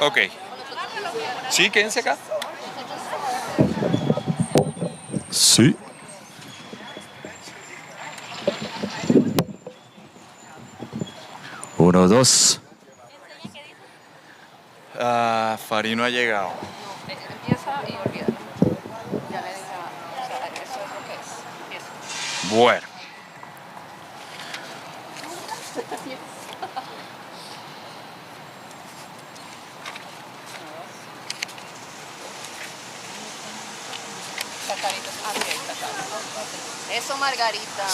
Ok. Sí, quédense acá. Sí. Uno, dos. Ah, Fari no ha llegado. Empieza y olvídalo. Ya le dije, o sea, eso es lo que es. Empieza. Bueno. La carita. Ah, sí, ahí está acá. Eso, Margarita.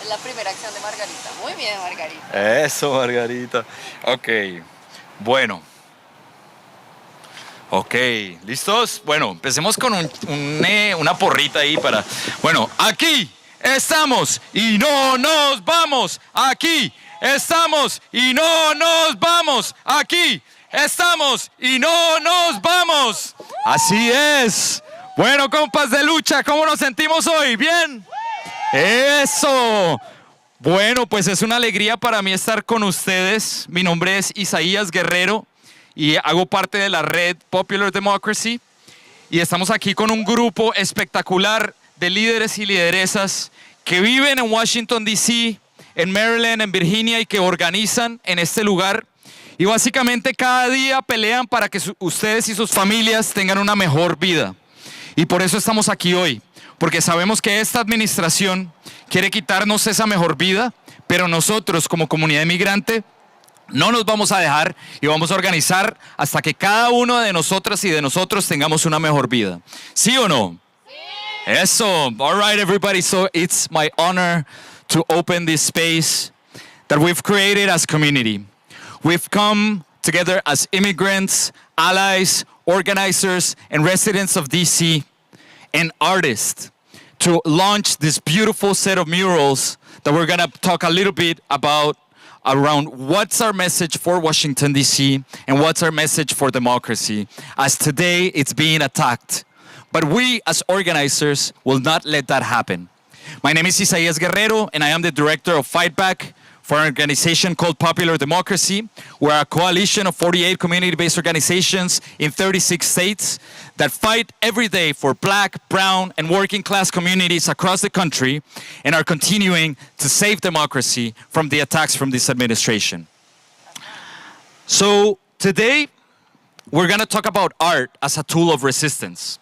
Es la primera acción de Margarita. Muy bien, Margarita. Eso, Margarita. Ok. Bueno. Ok, ¿listos? Bueno, empecemos con una porrita ahí para... Bueno, aquí estamos y no nos vamos. Aquí estamos y no nos vamos. Aquí estamos y no nos vamos. Así es. Bueno, compas de lucha, ¿cómo nos sentimos hoy? ¿Bien? Eso. Bueno, pues es una alegría para mí estar con ustedes. Mi nombre es Isaías Guerrero y hago parte de la red Popular Democracy. Y estamos aquí con un grupo espectacular de líderes y lideresas que viven en Washington, D.C., en Maryland, en Virginia y que organizan en este lugar. Y básicamente cada día pelean para que ustedes y sus familias tengan una mejor vida. Y por eso estamos aquí hoy, porque sabemos que esta administración quiere quitarnos esa mejor vida, pero nosotros como comunidad inmigrante no nos vamos a dejar y vamos a organizar hasta que cada uno de nosotras y de nosotros tengamos una mejor vida. ¿Sí o no? Sí. Eso. All right, everybody. So it's my honor to open this space that we've created as community. We've come together as immigrants, allies, organizers, and residents of DC, and artists to launch this beautiful set of murals that we're going to talk a little bit about around what's our message for Washington, D.C., and what's our message for democracy, as today it's being attacked. But we, as organizers, will not let that happen. My name is Isaías Guerrero, and I am the director of Fight Back for an organization called Popular Democracy. We're a coalition of 48 community-based organizations in 36 states that fight every day for black, brown, and working-class communities across the country and are continuing to save democracy from the attacks from this administration. So today, we're going to talk about art as a tool of resistance,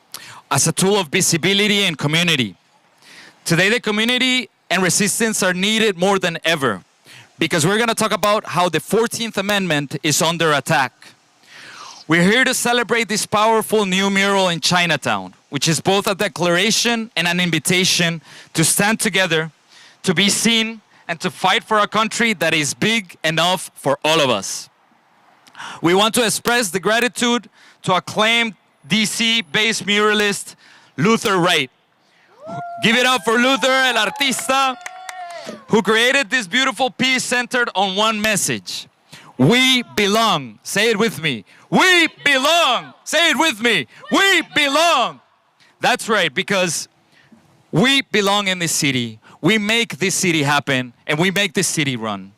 as a tool of visibility and community. Today, the community and resistance are needed more than ever, because we're going to talk about how the 14th Amendment is under attack. We're here to celebrate this powerful new mural in Chinatown, which is both a declaration and an invitation to stand together, to be seen, and to fight for a country that is big enough for all of us. We want to express the gratitude to acclaimed DC-based muralist Luther Wright. Give it up for Luther, el artista, who created this beautiful piece centered on one message. We belong. Say it with me. We belong. Say it with me. We belong. That's right, because we belong in this city. We make this city happen, and we make this city run.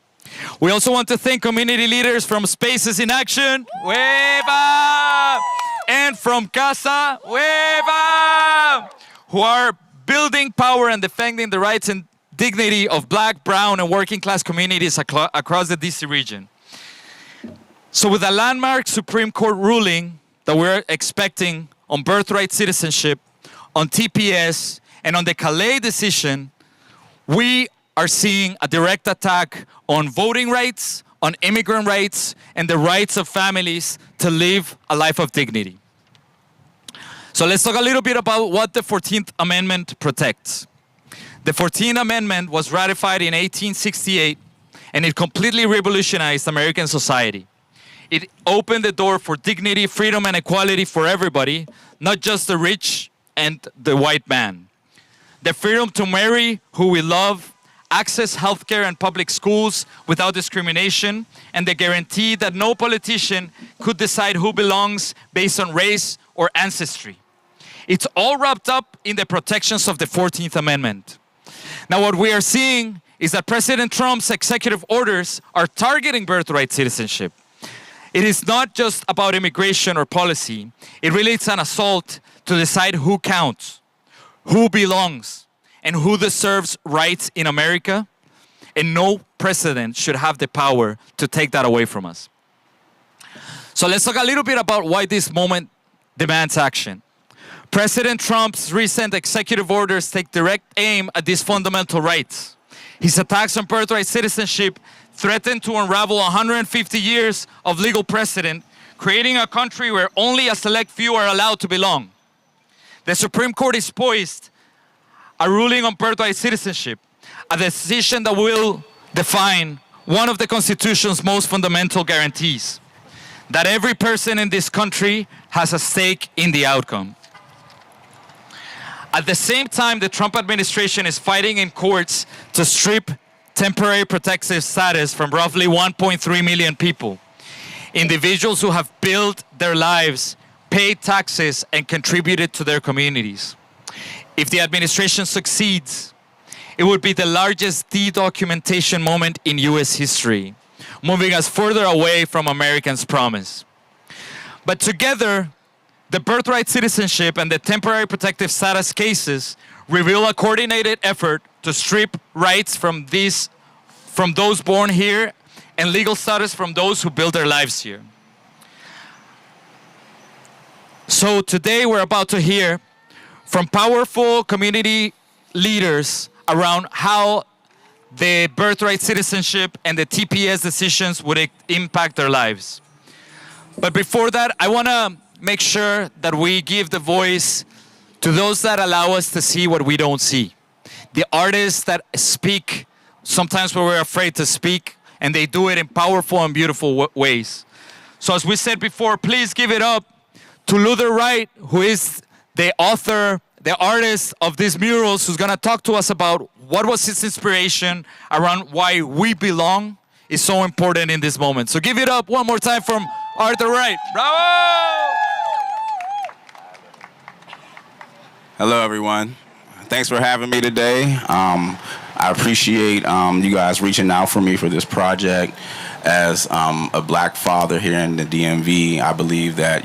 We also want to thank community leaders from Spaces in Action, Hueva, and from Casa, Hueva, who are building power and defending the rights and dignity of black, brown, and working class communities across the DC region. So with a landmark Supreme Court ruling that we're expecting on birthright citizenship, on TPS, and on the Calais decision, we are seeing a direct attack on voting rights, on immigrant rights, and the rights of families to live a life of dignity. So let's talk a little bit about what the 14th Amendment protects. The 14th Amendment was ratified in 1868, and it completely revolutionized American society. It opened the door for dignity, freedom, and equality for everybody, not just the rich and the white man. The freedom to marry who we love, access healthcare and public schools without discrimination, and the guarantee that no politician could decide who belongs based on race or ancestry. It's all wrapped up in the protections of the 14th Amendment. Now, what we are seeing is that President Trump's executive orders are targeting birthright citizenship. it is not just about immigration or policy. It really is an assault to decide who counts, who belongs, and who deserves rights in America. And no president should have the power to take that away from us. So let's talk a little bit about why this moment demands action. President Trump's recent executive orders take direct aim at these fundamental rights. His attacks on birthright citizenship threaten to unravel 150 years of legal precedent, creating a country where only a select few are allowed to belong. The Supreme Court is poised a ruling on birthright citizenship, a decision that will define one of the Constitution's most fundamental guarantees, that every person in this country has a stake in the outcome. At the same time, the Trump administration is fighting in courts to strip temporary protective status from roughly 1.3 million people, individuals who have built their lives, paid taxes, and contributed to their communities. If the administration succeeds, it would be the largest de-documentation moment in US history, moving us further away from Americans' promise. But together, the birthright citizenship and the temporary protective status cases reveal a coordinated effort to strip rights from those born here and legal status from those who build their lives here. So today we're about to hear from powerful community leaders around how the birthright citizenship and the TPS decisions would impact their lives. But before that, I want to make sure that we give the voice to those that allow us to see what we don't see. The artists that speak sometimes when we're afraid to speak, and they do it in powerful and beautiful ways. So as we said before, please give it up to Luther Wright, who is the author, the artist of these murals, who's going to talk to us about what was his inspiration around why we belong is so important in this moment. So give it up one more time from Luther Wright. Bravo! Hello, everyone. Thanks for having me today. I appreciate you guys reaching out for me for this project. As a black father here in the DMV, I believe that,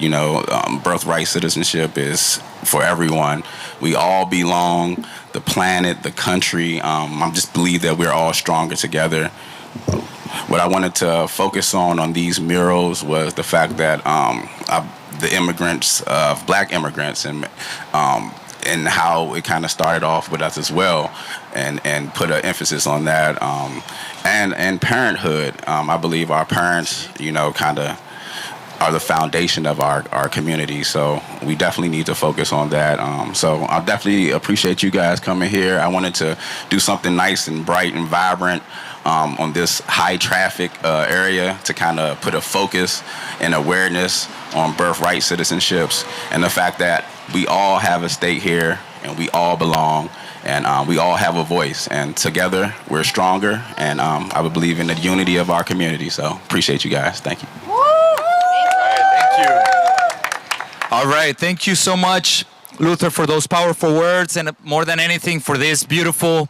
birthright citizenship is for everyone. We all belong, the planet, the country. I just believe that we're all stronger together. What I wanted to focus on these murals was the fact that the immigrants, black immigrants, and how it kind of started off with us as well, and put an emphasis on that, and parenthood. I believe our parents, kind of are the foundation of our community, so we definitely need to focus on that. So I definitely appreciate you guys coming here. I wanted to do something nice and bright and vibrant on this high traffic area to kind of put a focus and awareness on birthright citizenships and the fact that we all have a stake here and we all belong and we all have a voice, and together we're stronger, and I would believe in the unity of our community. So appreciate you guys. Thank you. Thank you. All right, thank you so much, Luther, for those powerful words, and more than anything for this beautiful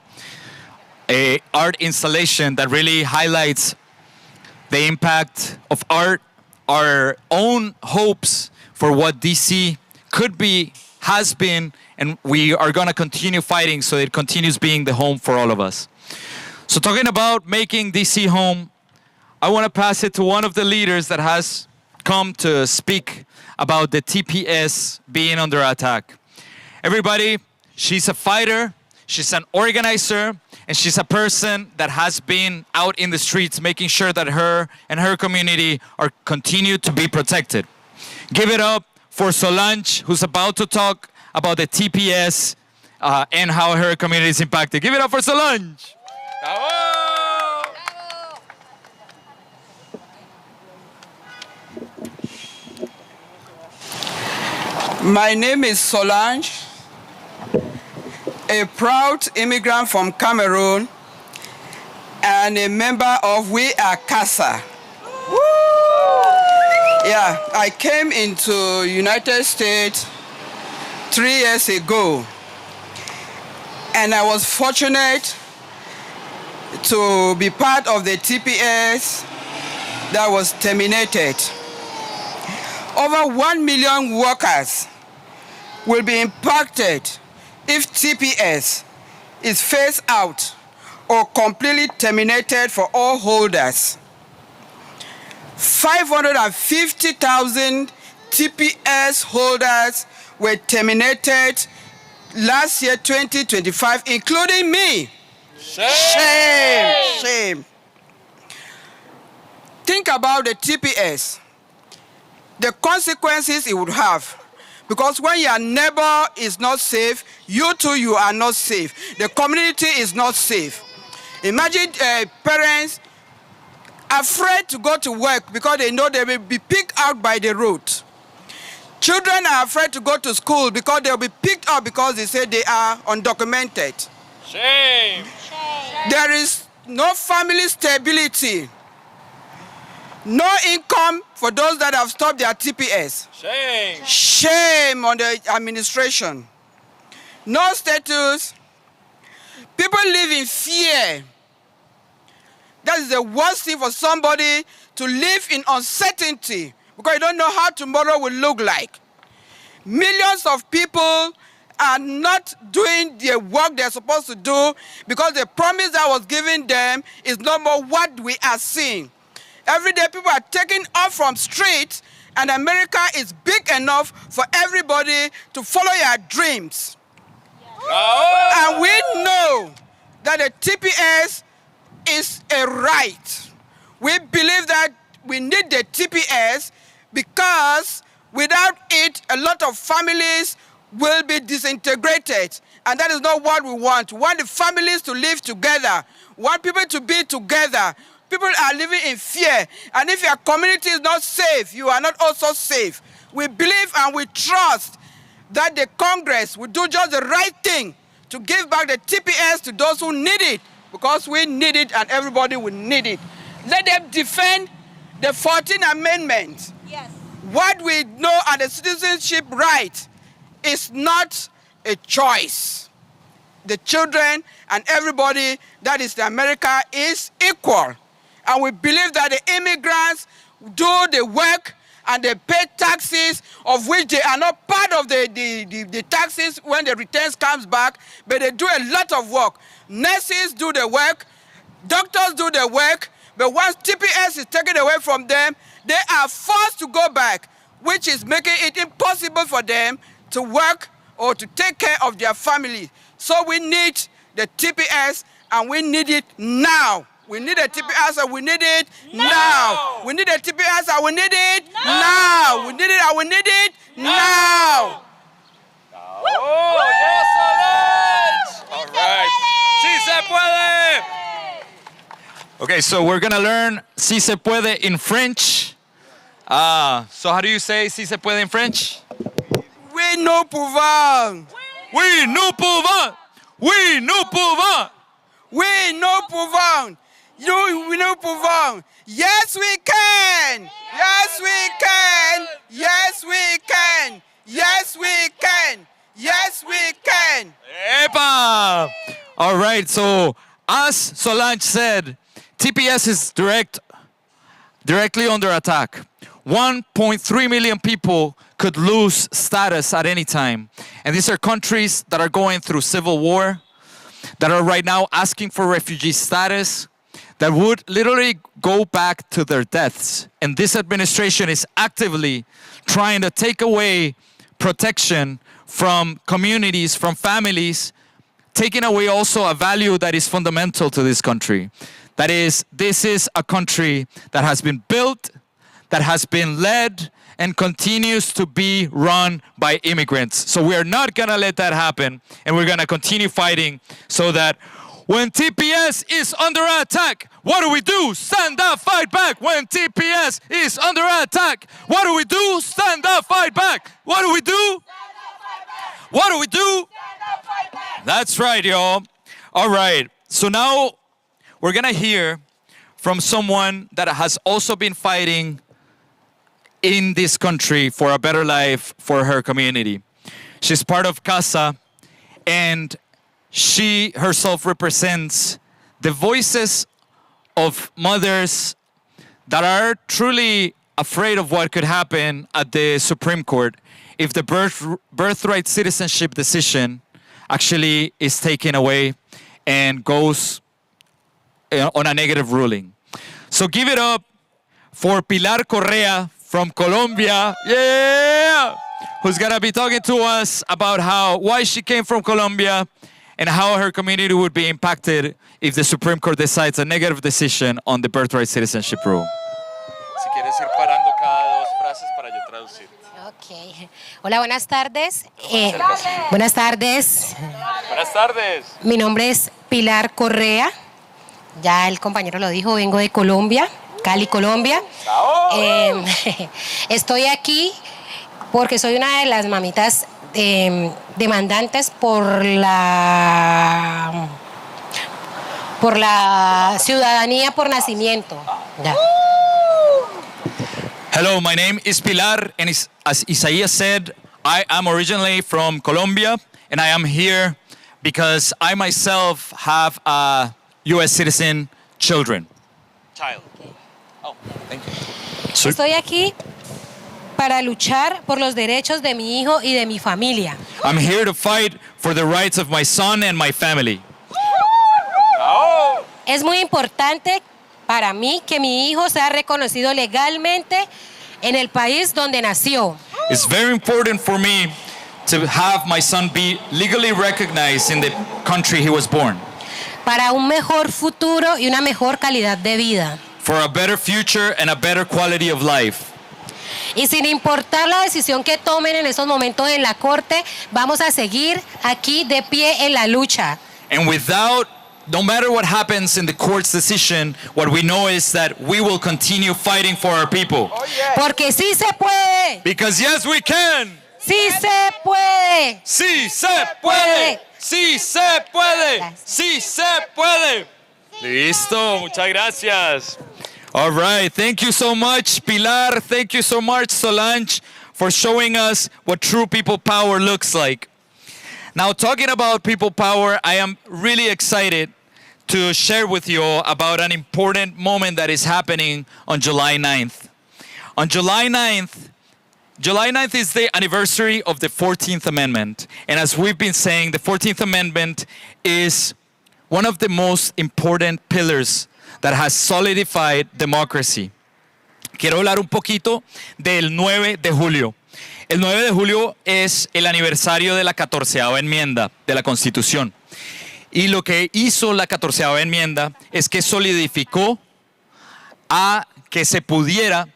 art installation that really highlights the impact of art, our own hopes for what DC could be, has been, and we are going to continue fighting so it continues being the home for all of us. So talking about making DC home, I want to pass it to one of the leaders that has come to speak about the TPS being under attack. Everybody, she's a fighter, she's an organizer, and she's a person that has been out in the streets making sure that her and her community are continued to be protected. Give it up for Solange, who's about to talk about the TPS and how her community is impacted. Give it up for Solange. Bravo! My name is Solange, a proud immigrant from Cameroon and a member of We Are CASA. Yeah, I came into United States 3 years ago, and I was fortunate to be part of the TPS that was terminated. Over 1 million workers will be impacted if TPS is phased out or completely terminated for all holders. 550,000 TPS holders were terminated last year, 2025, including me. Shame. Think about the TPS, the consequences it would have. Because when your neighbor is not safe, you too, you are not safe. The community is not safe. Imagine parents afraid to go to work because they know they will be picked out by the road. Children are afraid to go to school because they'll be picked up because they say they are undocumented. Shame. There is no family stability, no income for those that have stopped their TPS. Shame. Shame on the administration. No status. People live in fear. That is the worst thing for somebody, to live in uncertainty because you don't know how tomorrow will look like. Millions of people are not doing the work they're supposed to do because the promise that was given them is no more what we are seeing. Every day people are taking off from streets, and America is big enough for everybody to follow your dreams. And we know that the TPS is a right. We believe that we need the TPS because without it, a lot of families will be disintegrated. And that is not what we want. We want the families to live together. We want people to be together. People are living in fear. And if your community is not safe, you are not also safe. We believe and we trust that the Congress will do just the right thing to give back the TPS to those who need it, because we need it and everybody will need it. Let them defend the 14th Amendment. Yes. What we know as the citizenship right is not a choice. The children and everybody that is in America is equal. And we believe that the immigrants do the work and they pay taxes, of which they are not part of the taxes when the returns comes back, but they do a lot of work. Nurses do the work, doctors do the work, but once TPS is taken away from them, they are forced to go back, which is making it impossible for them to work or to take care of their family. So we need the TPS, and we need it now. We need a TPS and we need it now. We need a TPS and we need it now. We need it and we need it now. Oh, yes, Solange. All right. Sí se puede. Okay, so we're gonna learn "si se puede" in French. So how do you say "si se puede" in French? We nous pouvons. Oui, nous pouvons. Oui, nous pouvons. We nous pouvons. We nous pouvons. Yes, we can. Yes, we can. Yes, we can. Yes, we can. Yes, we can. Epa! All right, so as Solange said, TPS is directly under attack. 1.3 million people could lose status at any time. And these are countries that are going through civil war, that are right now asking for refugee status, that would literally go back to their deaths. And this administration is actively trying to take away protection from communities, from families, taking away also a value that is fundamental to this country. That is, this is a country that has been built, that has been led, and continues to be run by immigrants. So we are not gonna let that happen, and we're gonna continue fighting so that when TPS is under attack, what do? Stand up, fight back. When TPS is under attack, what do? Stand up, fight back. What do? What do? That's right, y'all. All right, so now we're gonna hear from someone that has also been fighting in this country for a better life for her community. She's part of CASA, and she herself represents the voices of mothers that are truly afraid of what could happen at the Supreme Court if the birthright citizenship decision actually is taken away and goes on a negative ruling. So give it up for Pilar Correa from Colombia, yeah, who's gonna be talking to us about why she came from Colombia and how her community would be impacted if the Supreme Court decides a negative decision on the birthright citizenship rule. Si quieres ir parando cada dos frases para yo traducir. Ok. Hola, buenas tardes. Buenas tardes. Buenas tardes. Mi nombre es Pilar Correa. Ya el compañero lo dijo, vengo de Colombia, Cali, Colombia. Estoy aquí porque soy una de las mamitas demandantes por la ciudadanía por nacimiento. Ya. Hello, my name is Pilar, and as Isaiah said, I am originally from Colombia, and I am here because I myself have U.S. citizen children. Child. Oh, thank you. Estoy aquí para luchar por los derechos de mi hijo y de mi familia. I'm here to fight for the rights of my son and my family. Oh. Es muy importante para mí que mi hijo sea reconocido legalmente en el país donde nació. It's very important for me to have my son be legally recognized in the country he was born. Para un mejor futuro y una mejor calidad de vida. For a better future and a better quality of life. Y sin importar la decisión que tomen en esos momentos en la corte, vamos a seguir aquí de pie en la lucha. And no matter what happens in the court's decision, what we know is that we will continue fighting for our people. Oh, yeah. Porque sí se puede. Because yes, we can. Sí se puede. Sí se puede. Sí se puede. Sí se puede. Listo, muchas gracias. All right, thank you so much, Pilar. Thank you so much, Solange, for showing us what true people power looks like. Now, talking about people power, I am really excited to share with you all about an important moment that is happening on July 9th. On July 9th is the anniversary of the 14th Amendment. And as we've been saying, the 14th Amendment is one of the most important pillars that has solidified democracy. Quiero hablar un poquito del 9 de julio. El 9 de julio es el aniversario de la 14ª enmienda de la Constitución. Y lo que hizo la 14ª enmienda es que solidificó a que se pudiera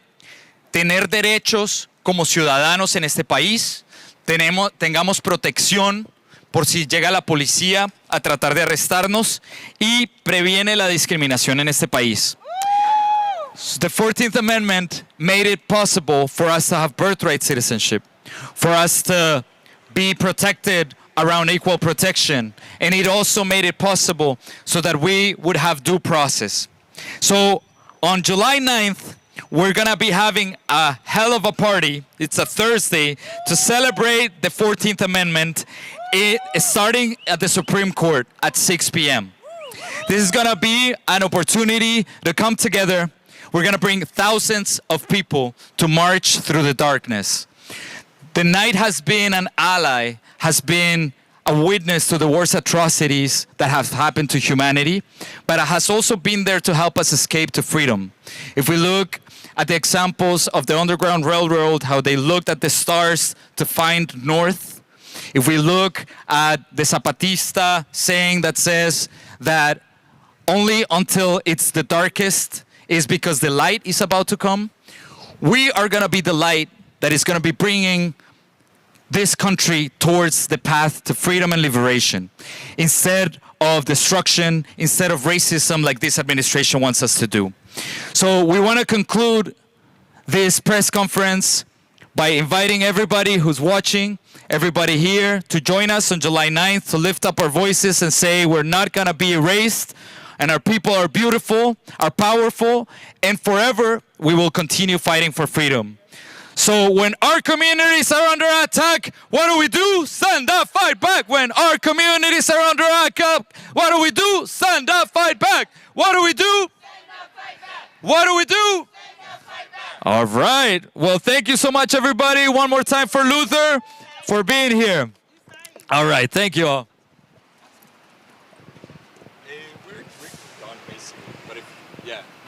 tener derechos como ciudadanos en este país, tengamos protección por si llega la policía a tratar de arrestarnos y previene la discriminación en este país. The 14th Amendment made it possible for us to have birthright citizenship, for us to be protected around equal protection, and it also made it possible so that we would have due process. So on July 9th, we're going to be having a hell of a party. It's a Thursday to celebrate the 14th Amendment, starting at the Supreme Court at 6 p.m. This is going to be an opportunity to come together. We're going to bring thousands of people to march through the darkness. The night has been an ally, has been a witness to the worst atrocities that have happened to humanity, but it has also been there to help us escape to freedom. If we look at the examples of the Underground Railroad, how they looked at the stars to find north. If we look at the Zapatista saying that says that only until it's the darkest is because the light is about to come, we are going to be the light that is going to be bringing this country towards the path to freedom and liberation, instead of destruction, instead of racism like this administration wants us to do. So we want to conclude this press conference by inviting everybody who's watching, everybody here, to join us on July 9th to lift up our voices and say we're not going to be erased, and our people are beautiful, are powerful, and forever we will continue fighting for freedom. So when our communities are under attack, what do? Stand up, fight back. When our communities are under attack, what do? Stand up, fight back. What do? Stand up, fight back. What do? Stand up, fight back. All right. Well, thank you so much, everybody. One more time for Luther for being here. All right. Thank you all. We're done basically, but if, yeah.